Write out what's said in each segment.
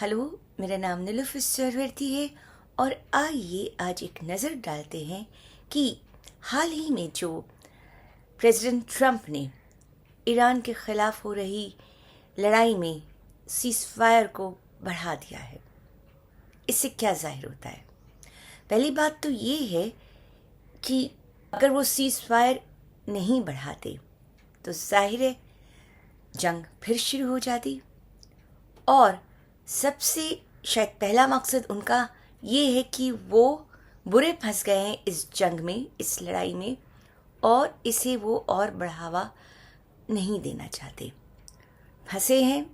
Hello, मेरा नाम नीलुफ़र सरवर्ती है और आइए आज एक नज़र डालते हैं कि हाल ही में जो प्रेसिडेंट ट्रंप ने ईरान के ख़िलाफ़ हो रही लड़ाई में सीज़फायर को बढ़ा दिया है, इससे क्या ज़ाहिर होता है। पहली बात तो ये है कि अगर वो सीज़फायर नहीं बढ़ाते तो ज़ाहिर है जंग फिर शुरू हो जाती और सबसे शायद पहला मकसद उनका ये है कि वो बुरे फंस गए हैं इस जंग में, इस लड़ाई में, और इसे वो और बढ़ावा नहीं देना चाहते। फंसे हैं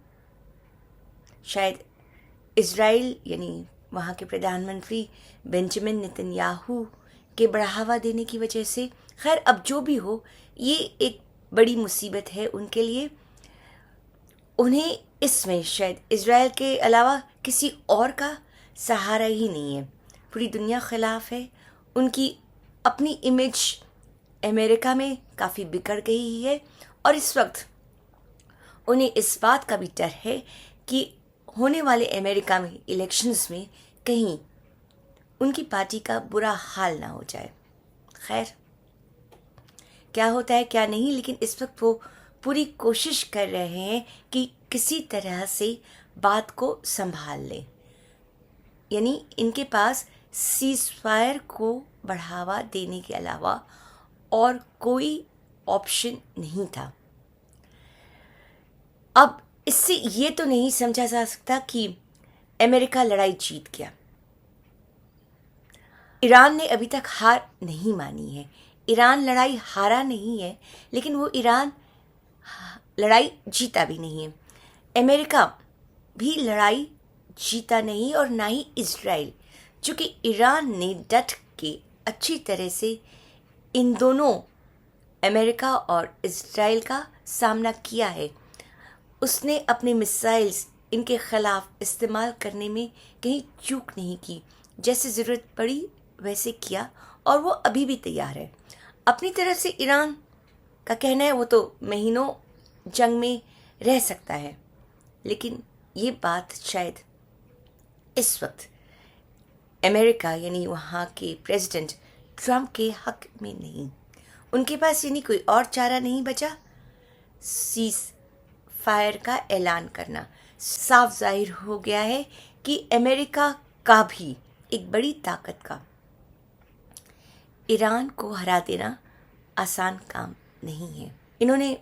शायद इज़राइल यानी वहाँ के प्रधानमंत्री बेंजामिन नेतन्याहू के बढ़ावा देने की वजह से। खैर, अब जो भी हो, ये एक बड़ी मुसीबत है उनके लिए। उन्हें इसमें शायद इज़राइल के अलावा किसी और का सहारा ही नहीं है। पूरी दुनिया ख़िलाफ़ है। उनकी अपनी इमेज अमेरिका में काफ़ी बिगड़ गई है और इस वक्त उन्हें इस बात का भी डर है कि होने वाले अमेरिका में इलेक्शंस में कहीं उनकी पार्टी का बुरा हाल ना हो जाए। खैर, क्या होता है क्या नहीं, लेकिन इस वक्त वो पूरी कोशिश कर रहे हैं कि किसी तरह से बात को संभाल लें। यानी इनके पास सीज़फायर को बढ़ावा देने के अलावा और कोई ऑप्शन नहीं था। अब इससे ये तो नहीं समझा जा सकता कि अमेरिका लड़ाई जीत गया। ईरान ने अभी तक हार नहीं मानी है। ईरान लड़ाई हारा नहीं है, लेकिन वो ईरान लड़ाई जीता भी नहीं है। अमेरिका भी लड़ाई जीता नहीं और ना ही इज़राइल, चूँकि ईरान ने डट के अच्छी तरह से इन दोनों अमेरिका और इज़राइल का सामना किया है। उसने अपने मिसाइल्स इनके ख़िलाफ़ इस्तेमाल करने में कहीं चूक नहीं की। जैसे ज़रूरत पड़ी वैसे किया और वो अभी भी तैयार है। अपनी तरफ से ईरान का कहना है वो तो महीनों जंग में रह सकता है, लेकिन ये बात शायद इस वक्त अमेरिका यानी वहाँ के प्रेसिडेंट ट्रंप के हक में नहीं। उनके पास यानी कोई और चारा नहीं बचा सीज़ फायर का ऐलान करना। साफ जाहिर हो गया है कि अमेरिका का भी एक बड़ी ताकत का ईरान को हरा देना आसान काम नहीं है। इन्होंने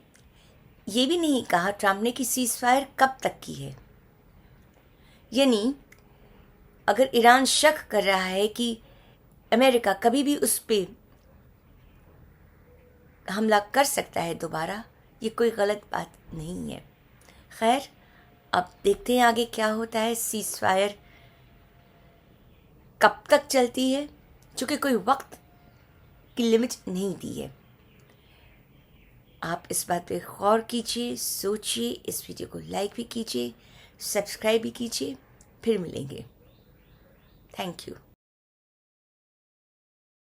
ये भी नहीं कहा ट्रंप ने कि सीज़फायर कब तक की है। यानी अगर ईरान शक कर रहा है कि अमेरिका कभी भी उस पर हमला कर सकता है दोबारा, ये कोई गलत बात नहीं है। खैर, अब देखते हैं आगे क्या होता है। सीज़फायर कब तक चलती है, चूँकि कोई वक्त की लिमिट नहीं दी है। आप इस बात पे गौर कीजिए, सोचिए, इस वीडियो को लाइक भी कीजिए, सब्सक्राइब भी कीजिए। फिर मिलेंगे। Thank you.